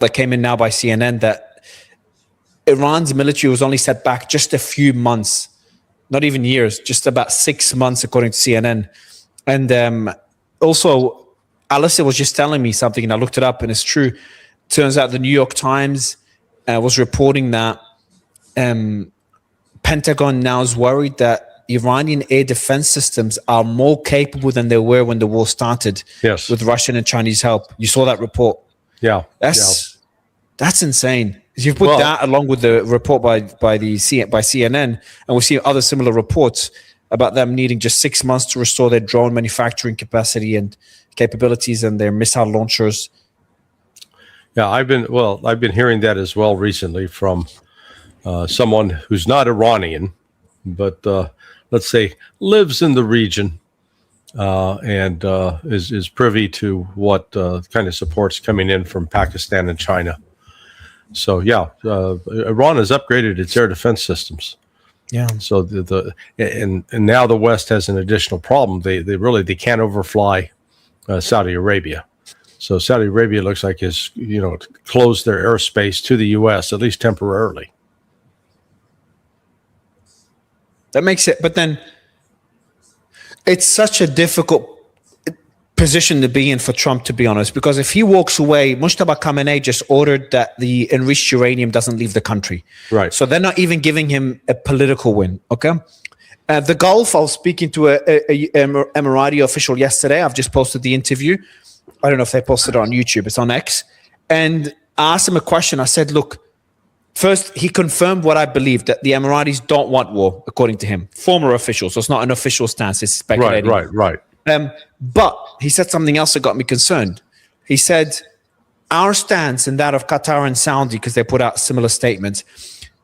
that came in now by CNN that Iran's military was only set back just a few months, not even years, just about 6 months, according to CNN. And also, Alistair was just telling me something, and I looked it up, and it's true. Turns out the New York Times was reporting that Pentagon now is worried that Iranian air defense systems are more capable than they were when the war started. Yes. With Russian and Chinese help. You saw that report. Yeah. That's insane. You put that along with the report by CNN, and we see other similar reports about them needing just 6 months to restore their drone manufacturing capacity and capabilities and their missile launchers. Yeah, I've been hearing that as well recently from someone who's not Iranian, but let's say lives in the region and is privy to what kind of support's coming in from Pakistan and China. So Iran has upgraded its air defense systems. Yeah. So and now the West has an additional problem. They can't overfly Saudi Arabia. So Saudi Arabia looks like has closed their airspace to the U.S. at least temporarily. That makes it, but then it's such a difficult position to be in for Trump, to be honest, because if he walks away, Mujtaba Khamenei just ordered that the enriched uranium doesn't leave the country. Right. So they're not even giving him a political win. Okay. The Gulf, I was speaking to a Emirati official yesterday. I've just posted the interview. I don't know if they posted it on YouTube. It's on X. And I asked him a question. I said, look, first, he confirmed what I believed, that the Emiratis don't want war, according to him. Former official, so it's not an official stance. It's speculating. Right. But he said something else that got me concerned. He said, our stance and that of Qatar and Saudi, because they put out similar statements,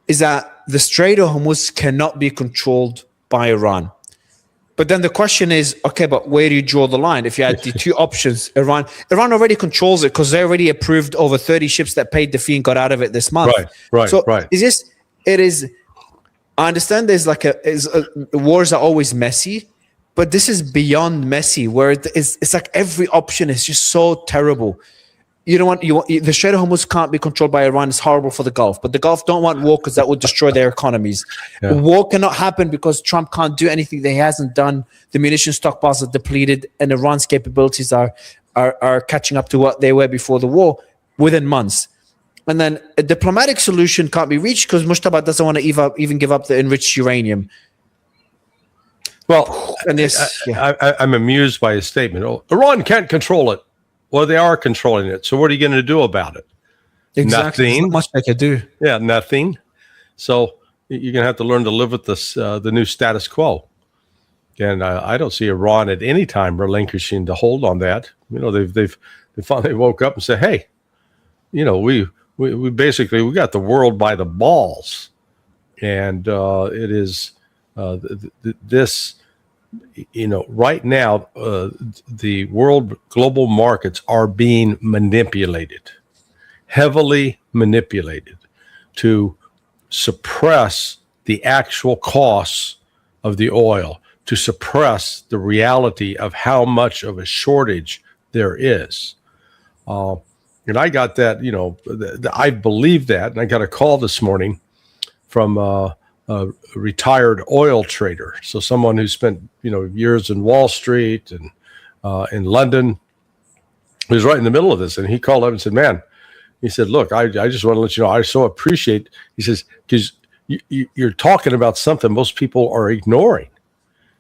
is that the Strait of Hormuz cannot be controlled by Iran. But then the question is, okay, but where do you draw the line? If you had the two options, Iran already controls it because they already approved over 30 ships that paid the fee and got out of it this month. Right. I understand there's wars are always messy, but this is beyond messy, where it's like every option is just so terrible. The Strait of Hormuz can't be controlled by Iran. It's horrible for the Gulf, but the Gulf don't want war because that would destroy their economies. Yeah. War cannot happen because Trump can't do anything that he hasn't done. The munition stockpiles are depleted, and Iran's capabilities are catching up to what they were before the war within months. And then a diplomatic solution can't be reached because Mujtaba doesn't want to even give up the enriched uranium. Well, I'm amused by his statement. Oh, Iran can't control it. Well, they are controlling it. So what are you going to do about it? Exactly. Nothing. Not much they could do. Yeah, nothing. So you're going to have to learn to live with this, the new status quo. And I don't see Iran at any time relinquishing the hold on that. They finally woke up and said, "Hey, we basically got the world by the balls," and it is this. Right now, the world global markets are being manipulated, heavily manipulated, to suppress the actual costs of the oil, to suppress the reality of how much of a shortage there is. And I got that, I believe that, and I got a call this morning from a retired oil trader. So someone who spent, years in Wall Street and in London, he was right in the middle of this. And he called up and said, man, he said, look, I just want to let you know, I so appreciate, he says, because you're talking about something most people are ignoring.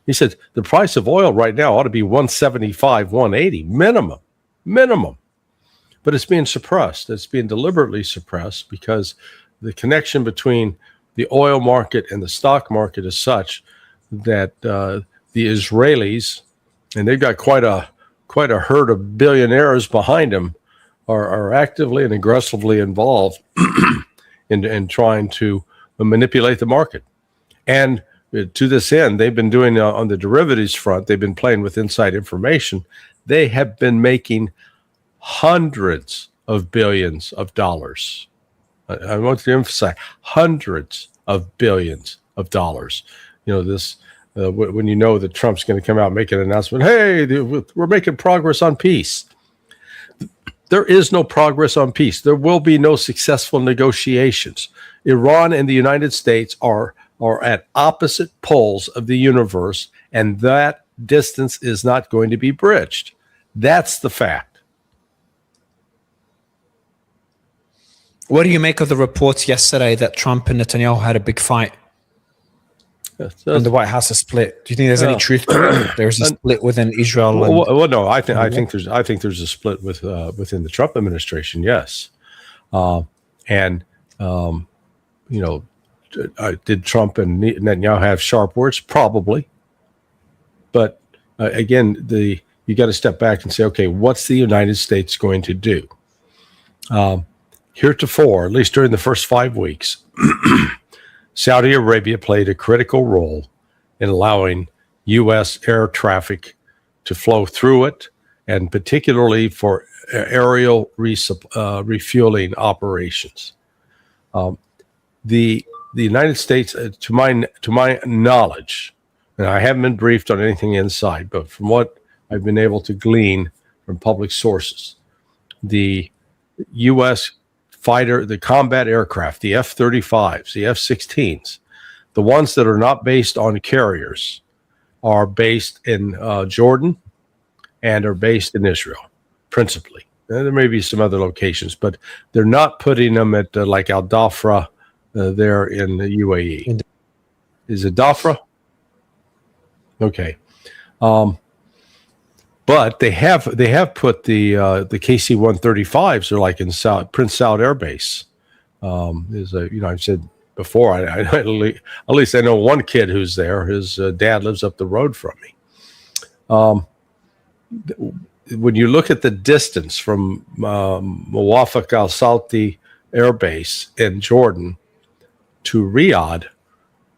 He said, the price of oil right now ought to be 175, 180 minimum. But it's being suppressed. It's being deliberately suppressed because the connection between the oil market and the stock market is such that the Israelis, and they've got quite a herd of billionaires behind them, are actively and aggressively involved in trying to manipulate the market. And to this end, they've been doing on the derivatives front, they've been playing with inside information. They have been making hundreds of billions of dollars. I want to emphasize hundreds of billions of dollars. This when that Trump's going to come out and make an announcement, hey, we're making progress on peace. there is no progress on peace. There will be no successful negotiations. Iran and the United States are at opposite poles of the universe, and that distance is not going to be bridged. That's the fact. What do you make of the reports yesterday that Trump and Netanyahu had a big fight and the White House is split? Do you think there's any truth to it? There's a split within Israel. Well, no, I think there's a split within the Trump administration. Yes, did Trump and Netanyahu have sharp words? Probably, but again, you got to step back and say, okay, what's the United States going to do? Heretofore, at least during the first 5 weeks, Saudi Arabia played a critical role in allowing U.S. air traffic to flow through it, and particularly for aerial refueling operations. The United States, to my knowledge, and I haven't been briefed on anything inside, but from what I've been able to glean from public sources, the U.S. the combat aircraft, the F-35s, the F-16s, the ones that are not based on carriers, are based in Jordan and are based in Israel, principally. There may be some other locations, but they're not putting them at like Al Dhafra there in the UAE. Is it Dhafra? Okay. But they have put the KC-135s are like in Prince Saud Air Base. I've said before, I at least I know one kid who's there. His dad lives up the road from me. When you look at the distance from Muwafaq Al Salti Air Base in Jordan to Riyadh,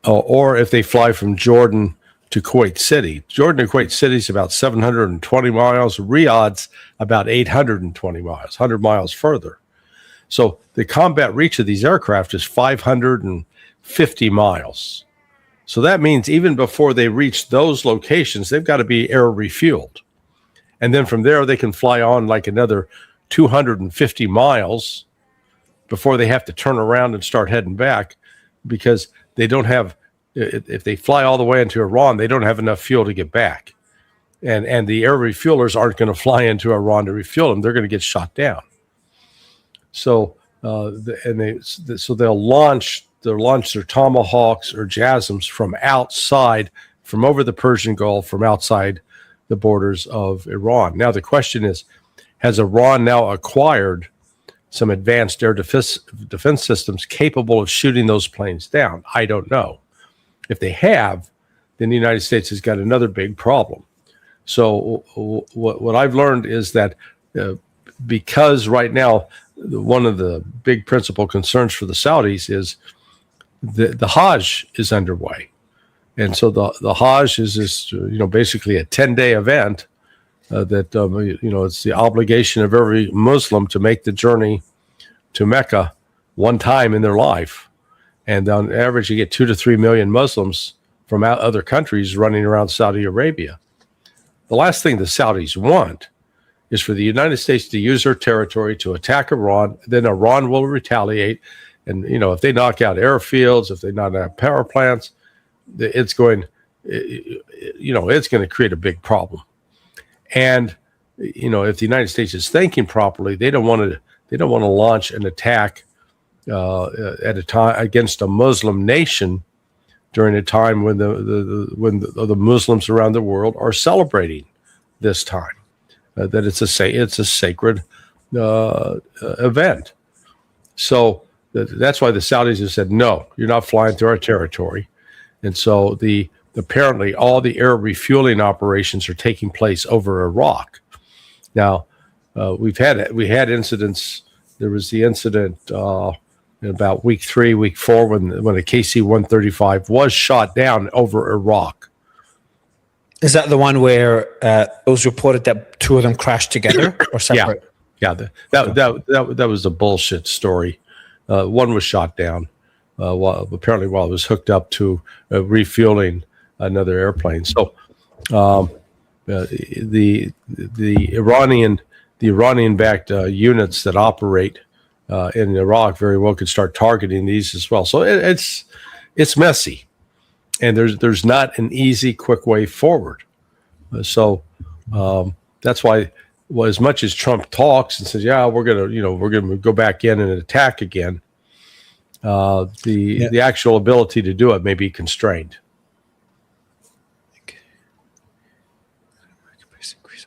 or if they fly from Jordan to Kuwait City. Jordan to Kuwait City is about 720 miles. Riyadh's about 820 miles, 100 miles further. So the combat reach of these aircraft is 550 miles. So that means even before they reach those locations, they've got to be air refueled. And then from there, they can fly on like another 250 miles before they have to turn around and start heading back, because they don't have, if they fly all the way into Iran, they don't have enough fuel to get back. And the air refuelers aren't going to fly into Iran to refuel them. They're going to get shot down. So they'll launch their Tomahawks or JASSMs from outside, from over the Persian Gulf, from outside the borders of Iran. Now the question is, has Iran now acquired some advanced air defense systems capable of shooting those planes down? I don't know. If they have, then the United States has got another big problem. So what I've learned is that because right now one of the big principal concerns for the Saudis is the Hajj is underway. And so the Hajj is this, basically a 10-day event that, it's the obligation of every Muslim to make the journey to Mecca one time in their life. And on average, you get 2 to 3 million Muslims from other countries running around Saudi Arabia. The last thing the Saudis want is for the United States to use their territory to attack Iran. Then Iran will retaliate. And, if they knock out airfields, if they knock out power plants, it's going to create a big problem. And, if the United States is thinking properly, they don't want to launch an attack at a time against a Muslim nation during a time when the Muslims around the world are celebrating this time, that it's a sacred event. So that's why the Saudis have said, no, you're not flying through our territory. And so apparently all the air refueling operations are taking place over Iraq. Now, we had incidents. There was the incident in about week 3, week 4, when a KC-135 was shot down over Iraq. Is that the one where it was reported that 2 of them crashed together or separate? Yeah. That was a bullshit story. One was shot down while it was hooked up to refueling another airplane. So the Iranian the Iranian-backed units that operate in Iraq very well could start targeting these as well. So it's messy, and there's not an easy, quick way forward. So that's why, well, as much as Trump talks and says, "Yeah, we're gonna go back in and attack again," the actual ability to do it may be constrained.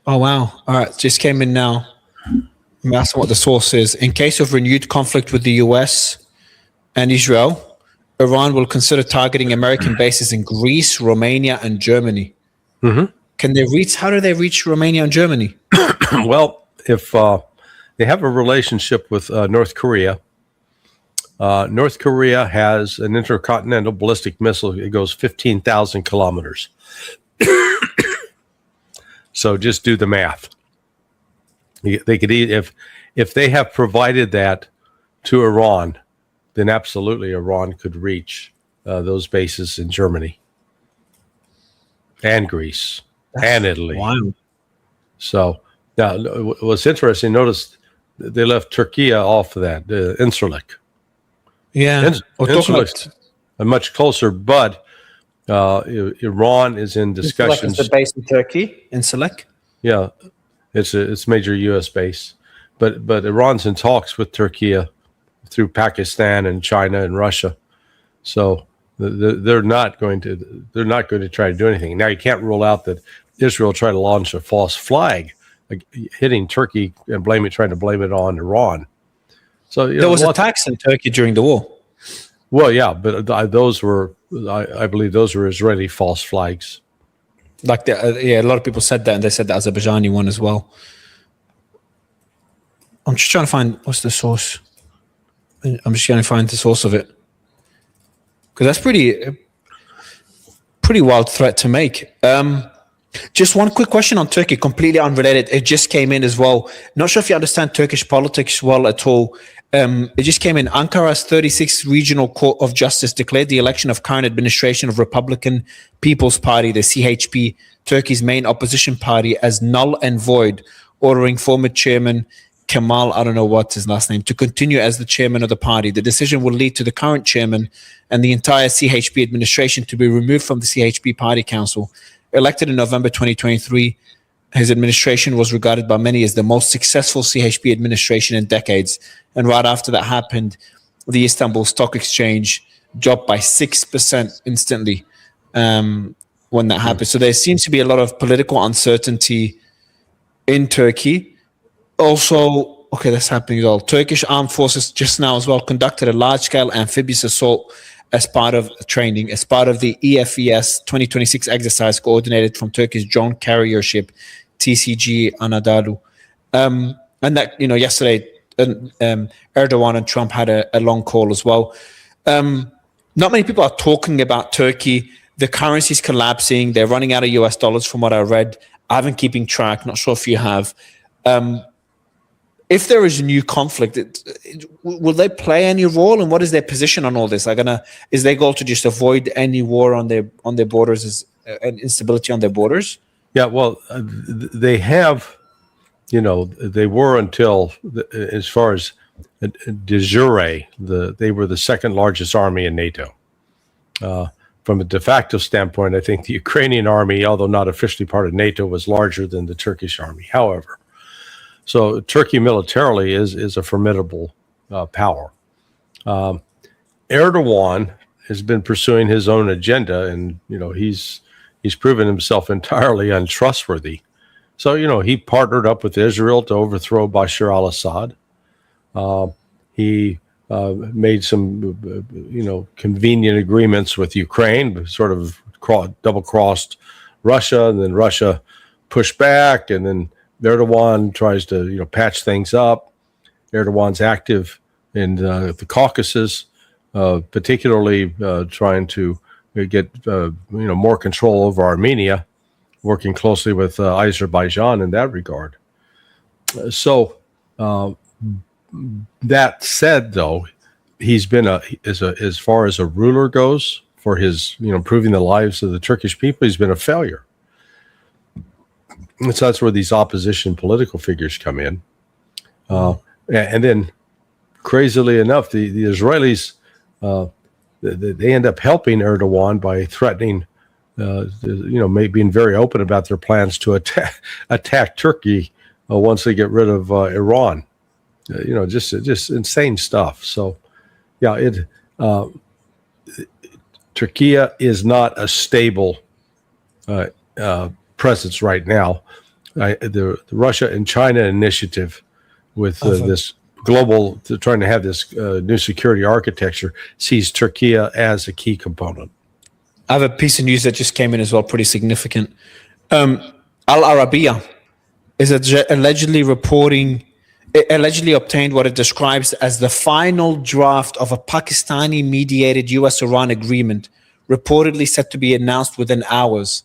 Oh, wow. All right. Just came in now. I'm asking what the source is. In case of renewed conflict with the US and Israel, Iran will consider targeting American bases in Greece, Romania, and Germany. Mm-hmm. Can they reach? How do they reach Romania and Germany? Well, if they have a relationship with North Korea, North Korea has an intercontinental ballistic missile. It goes 15,000 kilometers. So just do the math. They could if they have provided that to Iran, then absolutely Iran could reach those bases in Germany and Greece and Italy. Wow. So now, what's interesting, notice they left Turkey off of that, Incirlik. Yeah. Incirlik much closer, but Iran is in discussions. It's the base in Turkey, in Selek. Yeah, it's major U.S. base, but Iran's in talks with Turkey through Pakistan and China and Russia, so they're not going to try to do anything. Now, you can't rule out that Israel try to launch a false flag, hitting Turkey and trying to blame it on Iran. So there was attacks in Turkey during the war. Well, yeah, but those were, I believe, those were Israeli false flags. Like a lot of people said that, and they said the Azerbaijani one as well. I'm just trying to find what's the source. I'm just trying to find the source of it, because that's pretty wild threat to make. Just one quick question on Turkey, completely unrelated. It just came in as well. Not sure if you understand Turkish politics well at all. It just came in. Ankara's 36th Regional Court of Justice declared the election of current administration of Republican People's Party, the CHP, Turkey's main opposition party, as null and void, ordering former chairman Kemal, I don't know what's his last name, to continue as the chairman of the party. The decision will lead to the current chairman and the entire CHP administration to be removed from the CHP Party Council. Elected in November 2023, his administration was regarded by many as the most successful CHP administration in decades. And right after that happened, the Istanbul Stock Exchange dropped by 6% instantly when that happened. So there seems to be a lot of political uncertainty in Turkey. Also, okay, that's happening as well. Turkish armed forces just now as well conducted a large-scale amphibious assault as part of training, as part of the EFES 2026 exercise coordinated from Turkey's drone carrier ship TCG Anadolu. And that, yesterday, Erdogan and Trump had a long call as well. Not many people are talking about Turkey. The currency's collapsing. They're running out of US dollars from what I read. I've been keeping track. Not sure if you have. If there is a new conflict, will they play any role, and what is their position on all this? Is their goal to just avoid any war on their borders and instability on their borders? Yeah, well, they have, they were until, as far as de jure, they were the second largest army in NATO. From a de facto standpoint, I think the Ukrainian army, although not officially part of NATO, was larger than the Turkish army. However, so Turkey militarily is a formidable power. Erdogan has been pursuing his own agenda, and he's proven himself entirely untrustworthy. So he partnered up with Israel to overthrow Bashar al-Assad. He made some convenient agreements with Ukraine, sort of double-crossed Russia, and then Russia pushed back, and then Erdogan tries to patch things up. Erdogan's active in the Caucasus, particularly trying to get more control over Armenia, working closely with Azerbaijan in that regard. So that said, though, he's been as far as a ruler goes, for his improving the lives of the Turkish people, he's been a failure. And so that's where these opposition political figures come in. And then, crazily enough, the Israelis, they end up helping Erdogan by threatening, being very open about their plans to attack Turkey once they get rid of Iran. Just insane stuff. So, yeah, Turkey is not a stable presence right now. The Russia and China initiative with this global, trying to have this new security architecture, sees Turkey as a key component. I have a piece of news that just came in as well, pretty significant. Al Arabiya is allegedly obtained what it describes as the final draft of a Pakistani-mediated U.S.-Iran agreement, reportedly set to be announced within hours.